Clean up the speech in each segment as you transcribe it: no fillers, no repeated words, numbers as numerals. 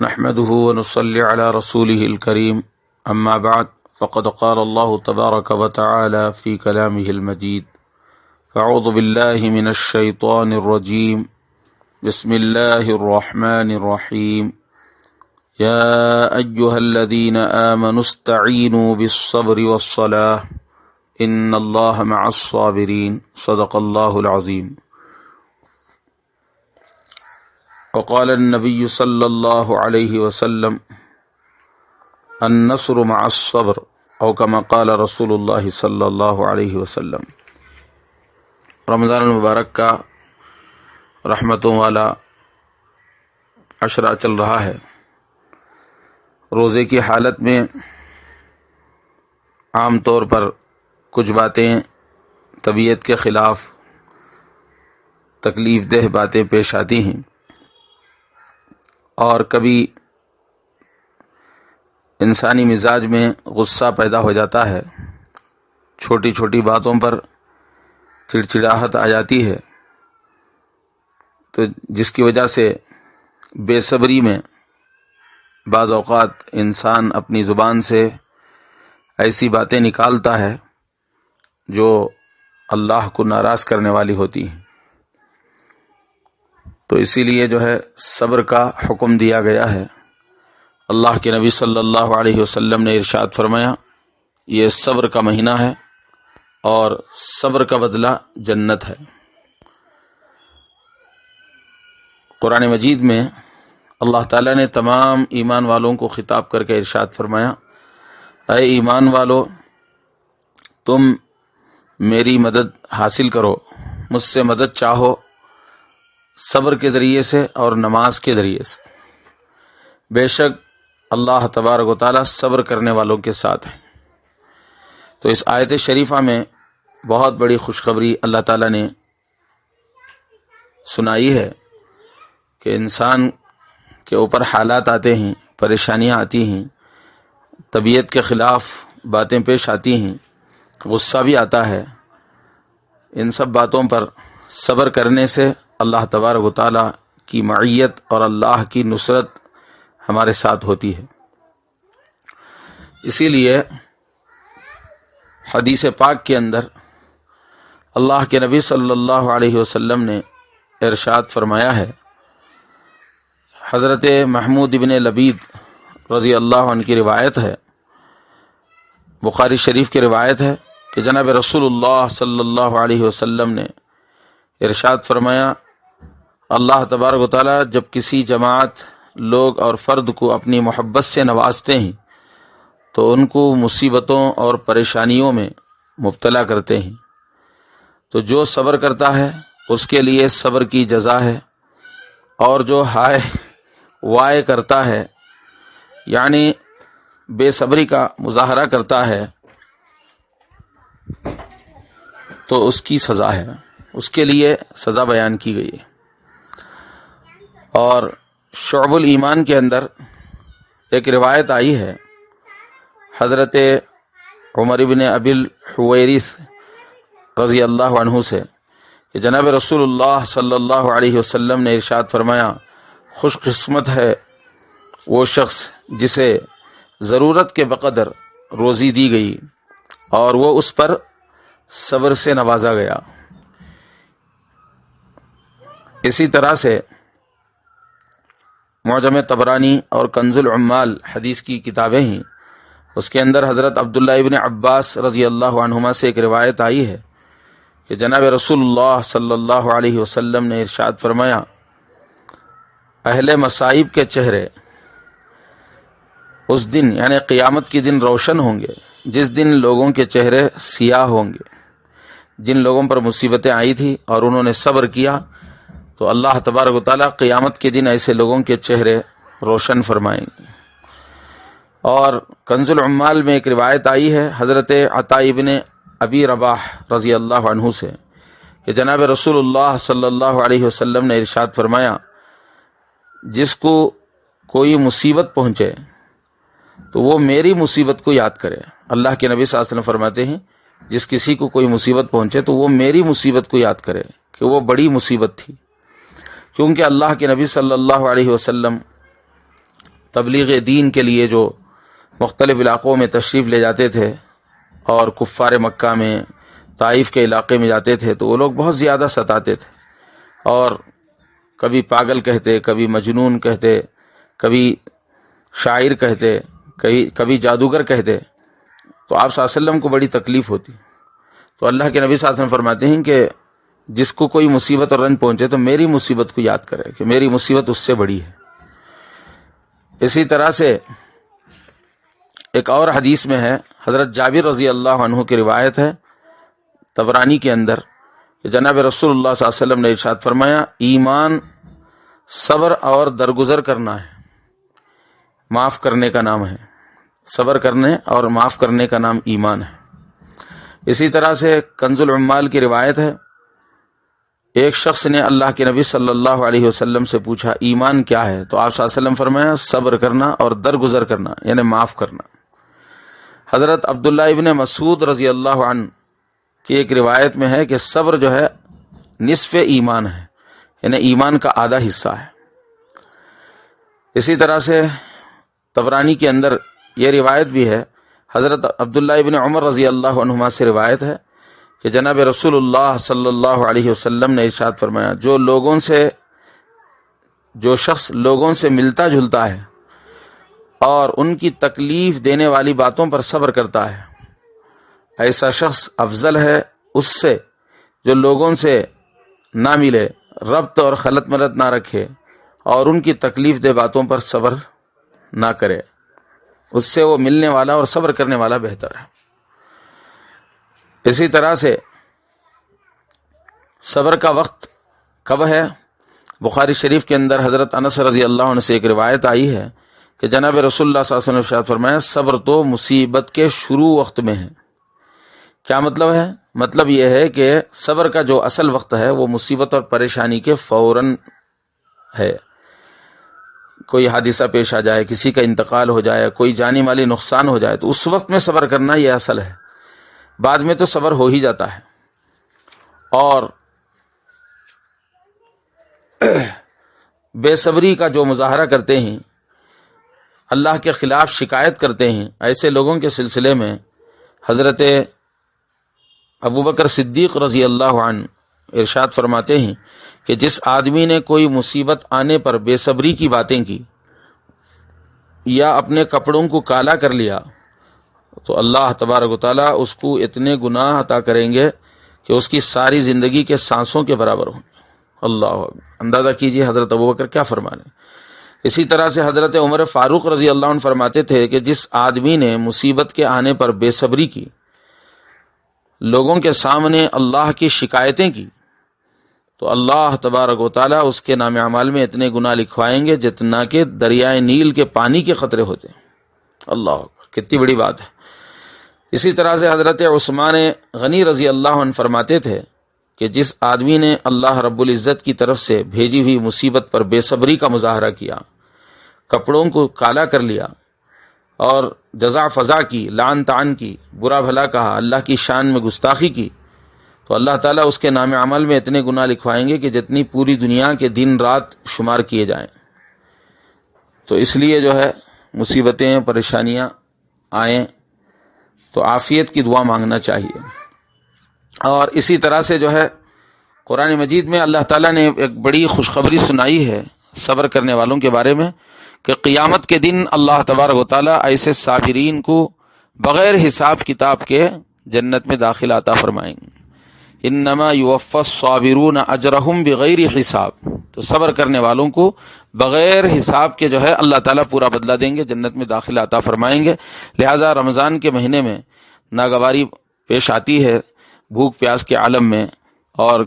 نحمده ونصلي على رسوله الكريم أما بعد فقد قال الله تبارك وتعالى في كلامه المجيد فأعوذ بالله من الشيطان الرجيم بسم الله الرحمن الرحيم يا أيها الذين آمنوا استعينوا بالصبر والصلاة إن الله مع الصابرين صدق الله العظيم وقال النبي صلى الله عليه وسلم النصر مع الصبر او كما قال رسول الله صلی اللہ علیہ وسلم۔ رمضان المبارک کا رحمتوں والا عشرہ چل رہا ہے۔ روزے کی حالت میں عام طور پر کچھ باتیں طبیعت کے خلاف تکلیف دہ باتیں پیش آتی ہیں، اور کبھی انسانی مزاج میں غصہ پیدا ہو جاتا ہے، چھوٹی چھوٹی باتوں پر چڑچڑاہٹ آ جاتی ہے، تو جس کی وجہ سے بے صبری میں بعض اوقات انسان اپنی زبان سے ایسی باتیں نکالتا ہے جو اللہ کو ناراض کرنے والی ہوتی ہیں۔ تو اسی لیے جو ہے صبر کا حکم دیا گیا ہے۔ اللہ کے نبی صلی اللہ علیہ وسلم نے ارشاد فرمایا، یہ صبر کا مہینہ ہے اور صبر کا بدلہ جنت ہے۔ قرآن مجید میں اللہ تعالیٰ نے تمام ایمان والوں کو خطاب کر کے ارشاد فرمایا، اے ایمان والو، تم میری مدد حاصل کرو، مجھ سے مدد چاہو صبر کے ذریعے سے اور نماز کے ذریعے سے، بے شک اللہ تبارک و تعالیٰ صبر کرنے والوں کے ساتھ ہے۔ تو اس آیت شریفہ میں بہت بڑی خوشخبری اللہ تعالیٰ نے سنائی ہے کہ انسان کے اوپر حالات آتے ہیں، پریشانیاں آتی ہیں، طبیعت کے خلاف باتیں پیش آتی ہیں، غصہ بھی آتا ہے، ان سب باتوں پر صبر کرنے سے اللہ تبارک و تعالیٰ کی معیت اور اللہ کی نصرت ہمارے ساتھ ہوتی ہے۔ اسی لیے حدیث پاک کے اندر اللہ کے نبی صلی اللہ علیہ وسلم نے ارشاد فرمایا ہے، حضرت محمود ابن لبید رضی اللہ عنہ کی روایت ہے، بخاری شریف کی روایت ہے کہ جناب رسول اللہ صلی اللہ علیہ وسلم نے ارشاد فرمایا، اللہ تبارک و تعالیٰ جب کسی جماعت، لوگ اور فرد کو اپنی محبت سے نوازتے ہیں تو ان کو مصیبتوں اور پریشانیوں میں مبتلا کرتے ہیں، تو جو صبر کرتا ہے اس کے لیے صبر کی جزا ہے، اور جو ہائے وائے کرتا ہے یعنی بے صبری کا مظاہرہ کرتا ہے تو اس کی سزا ہے، اس کے لیے سزا بیان کی گئی ہے۔ اور شعب الایمان کے اندر ایک روایت آئی ہے حضرت عمر بن ابی الحویرث رضی اللہ عنہ سے کہ جناب رسول اللہ صلی اللہ علیہ وسلم نے ارشاد فرمایا، خوش قسمت ہے وہ شخص جسے ضرورت کے بقدر روزی دی گئی اور وہ اس پر صبر سے نوازا گیا۔ اسی طرح سے معجم طبرانی اور کنز العمال حدیث کی کتابیں ہیں، اس کے اندر حضرت عبداللہ ابن عباس رضی اللہ عنہما سے ایک روایت آئی ہے کہ جناب رسول اللہ صلی اللہ علیہ وسلم نے ارشاد فرمایا، اہل مصائب کے چہرے اس دن یعنی قیامت کے دن روشن ہوں گے جس دن لوگوں کے چہرے سیاہ ہوں گے۔ جن لوگوں پر مصیبتیں آئی تھی اور انہوں نے صبر کیا تو اللہ تبارک و تعالیٰ قیامت کے دن ایسے لوگوں کے چہرے روشن فرمائیں گے۔ اور کنز العمال میں ایک روایت آئی ہے حضرت عطا ابن ابی رباح رضی اللہ عنہ سے کہ جناب رسول اللہ صلی اللہ علیہ وسلم نے ارشاد فرمایا، جس کو کوئی مصیبت پہنچے تو وہ میری مصیبت کو یاد کرے۔ اللہ کے نبی صلی اللہ علیہ وسلم فرماتے ہیں، جس کسی کو کوئی مصیبت پہنچے تو وہ میری مصیبت کو یاد کرے کہ وہ بڑی مصیبت تھی، کیونکہ اللہ کے نبی صلی اللہ علیہ وسلم تبلیغ دین کے لیے جو مختلف علاقوں میں تشریف لے جاتے تھے اور کفار مکہ میں طائف کے علاقے میں جاتے تھے تو وہ لوگ بہت زیادہ ستاتے تھے اور کبھی پاگل کہتے، کبھی مجنون کہتے، کبھی شاعر کہتے، کبھی جادوگر کہتے، تو آپ صلی اللہ علیہ وسلم کو بڑی تکلیف ہوتی۔ تو اللہ کے نبی صلی اللہ علیہ وسلم فرماتے ہیں کہ جس کو کوئی مصیبت اور رنج پہنچے تو میری مصیبت کو یاد کرے کہ میری مصیبت اس سے بڑی ہے۔ اسی طرح سے ایک اور حدیث میں ہے، حضرت جابر رضی اللہ عنہ کی روایت ہے طبرانی کے اندر کہ جناب رسول اللہ صلی اللہ علیہ وسلم نے ارشاد فرمایا، ایمان صبر اور درگزر کرنا ہے، معاف کرنے کا نام ہے۔ صبر کرنے اور معاف کرنے کا نام ایمان ہے۔ اسی طرح سے کنز العمال کی روایت ہے، ایک شخص نے اللہ کے نبی صلی اللہ علیہ وسلم سے پوچھا ایمان کیا ہے؟ تو آپ صلی اللہ علیہ وسلم فرمایا صبر کرنا اور درگزر کرنا، یعنی معاف کرنا۔ حضرت عبداللہ ابن مسعود رضی اللہ عنہ کی ایک روایت میں ہے کہ صبر جو ہے نصف ایمان ہے، یعنی ایمان کا آدھا حصہ ہے۔ اسی طرح سے طبرانی کے اندر یہ روایت بھی ہے، حضرت عبداللہ ابن عمر رضی اللہ عنہما سے روایت ہے کہ جناب رسول اللہ صلی اللہ علیہ وسلم نے ارشاد فرمایا، جو شخص لوگوں سے ملتا جلتا ہے اور ان کی تکلیف دینے والی باتوں پر صبر کرتا ہے، ایسا شخص افضل ہے اس سے جو لوگوں سے نہ ملے، ربط اور خلط ملت نہ رکھے اور ان کی تکلیف دہ باتوں پر صبر نہ کرے، اس سے وہ ملنے والا اور صبر کرنے والا بہتر ہے۔ اسی طرح سے صبر کا وقت کب ہے؟ بخاری شریف کے اندر حضرت انس رضی اللہ عنہ سے ایک روایت آئی ہے کہ جناب رسول اللہ صلی اللہ علیہ وسلم نے ارشاد فرمایا، صبر تو مصیبت کے شروع وقت میں ہے۔ کیا مطلب ہے؟ مطلب یہ ہے کہ صبر کا جو اصل وقت ہے وہ مصیبت اور پریشانی کے فوراً ہے۔ کوئی حادثہ پیش آ جائے، کسی کا انتقال ہو جائے، کوئی جانی مالی نقصان ہو جائے تو اس وقت میں صبر کرنا یہ اصل ہے، بعد میں تو صبر ہو ہی جاتا ہے۔ اور بے صبری کا جو مظاہرہ کرتے ہیں، اللہ کے خلاف شکایت کرتے ہیں، ایسے لوگوں کے سلسلے میں حضرت ابوبکر صدیق رضی اللہ عنہ ارشاد فرماتے ہیں کہ جس آدمی نے کوئی مصیبت آنے پر بے صبری کی باتیں کی یا اپنے کپڑوں کو کالا کر لیا تو اللہ تبارک و تعالیٰ اس کو اتنے گناہ عطا کریں گے کہ اس کی ساری زندگی کے سانسوں کے برابر ہوں گے۔ اللہ اکبر، اندازہ کیجئے حضرت ابوبکر کیا فرما رہے ہیں۔ اسی طرح سے حضرت عمر فاروق رضی اللہ عنہ فرماتے تھے کہ جس آدمی نے مصیبت کے آنے پر بے صبری کی، لوگوں کے سامنے اللہ کی شکایتیں کی، تو اللہ تبارک و تعالیٰ اس کے نام اعمال میں اتنے گناہ لکھوائیں گے جتنا کہ دریائے نیل کے پانی کے خطرے ہوتے ہیں۔ اللہ اکبر، کتنی بڑی بات ہے۔ اسی طرح سے حضرت عثمان غنی رضی اللہ عنہ فرماتے تھے کہ جس آدمی نے اللہ رب العزت کی طرف سے بھیجی ہوئی مصیبت پر بے صبری کا مظاہرہ کیا، کپڑوں کو کالا کر لیا اور جزا فضا کی، لعن طعن کی، برا بھلا کہا، اللہ کی شان میں گستاخی کی، تو اللہ تعالیٰ اس کے نام عمل میں اتنے گناہ لکھوائیں گے کہ جتنی پوری دنیا کے دن رات شمار کیے جائیں۔ تو اس لیے جو ہے مصیبتیں پریشانیاں آئیں تو عافیت کی دعا مانگنا چاہیے۔ اور اسی طرح سے جو ہے قرآن مجید میں اللہ تعالیٰ نے ایک بڑی خوشخبری سنائی ہے صبر کرنے والوں کے بارے میں کہ قیامت کے دن اللہ تبارک و تعالیٰ ایسے صابرین کو بغیر حساب کتاب کے جنت میں داخل عطا فرمائیں گے۔ انما یوفی الصابرون اجرہم بغیر حساب، تو صبر کرنے والوں کو بغیر حساب کے جو ہے اللہ تعالیٰ پورا بدلہ دیں گے، جنت میں داخل عطا فرمائیں گے۔ لہٰذا رمضان کے مہینے میں ناگواری پیش آتی ہے، بھوک پیاس کے عالم میں اور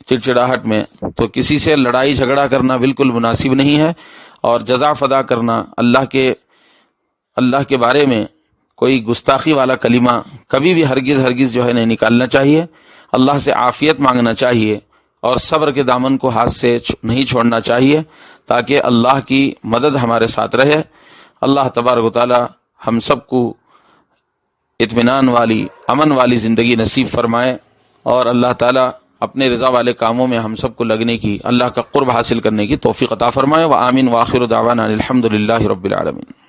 چڑچڑاہٹ میں، تو کسی سے لڑائی جھگڑا کرنا بالکل مناسب نہیں ہے، اور جزا فدا کرنا، اللہ کے بارے میں کوئی گستاخی والا کلمہ کبھی بھی ہرگز جو ہے نہیں نکالنا چاہیے۔ اللہ سے عافیت مانگنا چاہیے اور صبر کے دامن کو ہاتھ سے نہیں چھوڑنا چاہیے تاکہ اللہ کی مدد ہمارے ساتھ رہے۔ اللہ تبارک و تعالی ہم سب کو اطمینان والی، امن والی زندگی نصیب فرمائے، اور اللہ تعالی اپنے رضا والے کاموں میں ہم سب کو لگنے کی، اللہ کا قرب حاصل کرنے کی توفیق عطا فرمائے۔ وآمین وآخر دعوانا الحمدللہ رب العالمین۔